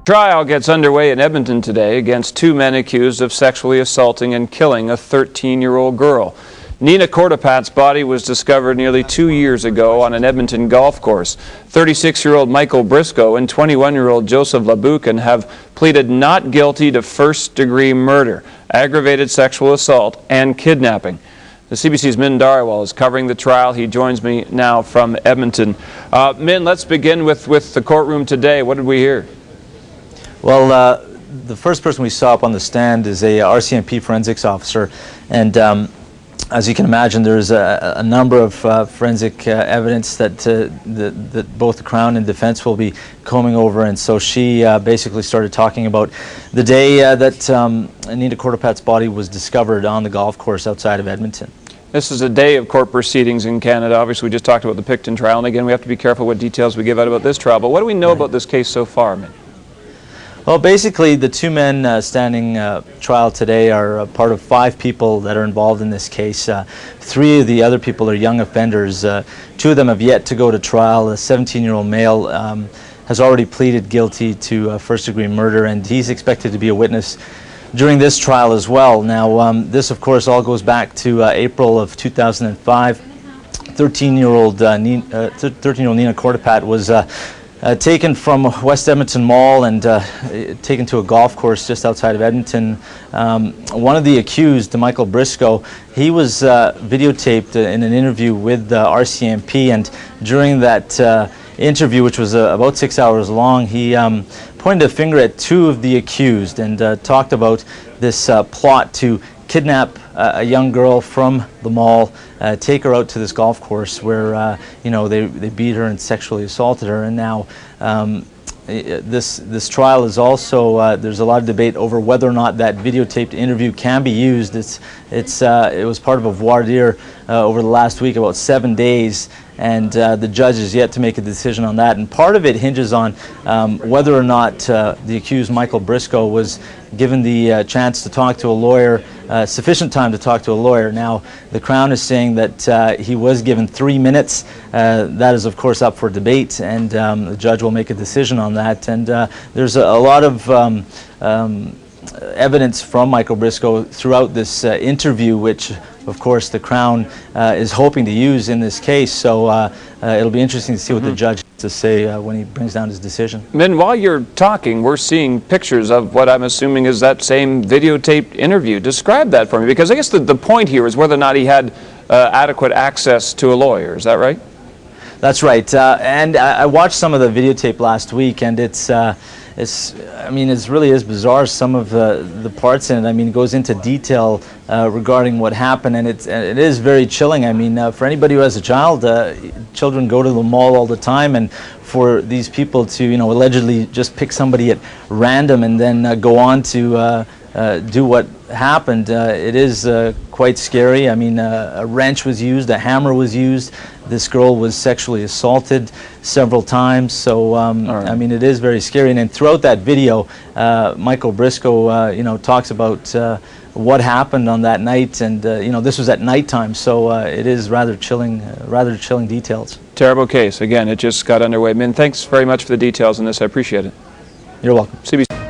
Trial gets underway in Edmonton today against two men accused of sexually assaulting and killing a 13-year-old girl. Nina Courtepatte's body was discovered nearly 2 years ago on an Edmonton golf course. 36-year-old Michael Briscoe and 21-year-old Wesley Laboucan have pleaded not guilty to first-degree murder, aggravated sexual assault, and kidnapping. The CBC's Min Dhariwal is covering the trial. He joins me now from Edmonton. Min, let's begin with the courtroom today. What did we hear? Well, the first person we saw up on the stand is a RCMP forensics officer, and as you can imagine, there's a number of forensic evidence that both the Crown and defense will be combing over, and so she basically started talking about the day that Nina Courtepatte's body was discovered on the golf course outside of Edmonton. This is a day of court proceedings in Canada. Obviously, we just talked about the Picton trial, and again, we have to be careful what details we give out about this trial, but what do we know about this case so far, Min? Well, basically, the two men standing trial today are part of 5 people that are involved in this case. 3 of the other people are young offenders. 2 of them have yet to go to trial. A 17-year-old male has already pleaded guilty to first-degree murder, and he's expected to be a witness during this trial as well. Now, this, of course, all goes back to April of 2005. 13-year-old Nina Courtepatte was taken from West Edmonton Mall and taken to a golf course just outside of Edmonton. One of the accused, Michael Briscoe, he was videotaped in an interview with RCMP, and during that interview, which was about 6 hours long, he pointed a finger at 2 of the accused and talked about this plot to kidnap a young girl from the mall, take her out to this golf course where you know, they beat her and sexually assaulted her. And now this trial is also there's a lot of debate over whether or not that videotaped interview can be used. It was part of a voir dire over the last week, about 7 days, and the judge is yet to make a decision on that. And part of it hinges on whether or not the accused Michael Briscoe was given the chance to talk to a lawyer, sufficient time to talk to a lawyer. Now, the Crown is saying that he was given 3 minutes. That is, of course, up for debate, and the judge will make a decision on that. And there's a lot of evidence from Michael Briscoe throughout this interview, which, of course, the Crown is hoping to use in this case. So it'll be interesting to see what the judge has to say when he brings down his decision. Min, while you're talking, we're seeing pictures of what I'm assuming is that same videotaped interview. Describe that for me, because I guess the point here is whether or not he had adequate access to a lawyer. Is that right? That's right. And I watched some of the videotape last week, and I mean, it really is bizarre, some of the parts in it. I mean, it goes into detail regarding what happened, and it is very chilling. I mean, for anybody who has a child, children go to the mall all the time, and for these people to, you know, allegedly just pick somebody at random and then go on to do what happened, it is quite scary. I mean, a wrench was used, a hammer was used. This girl was sexually assaulted several times, so right. I mean, it is very scary. And then throughout that video, Michael Briscoe, you know, talks about what happened on that night, and you know, this was at nighttime, so it is rather chilling details. Terrible case. Again, it just got underway. Min, thanks very much for the details on this. I appreciate it. You're welcome. CBC.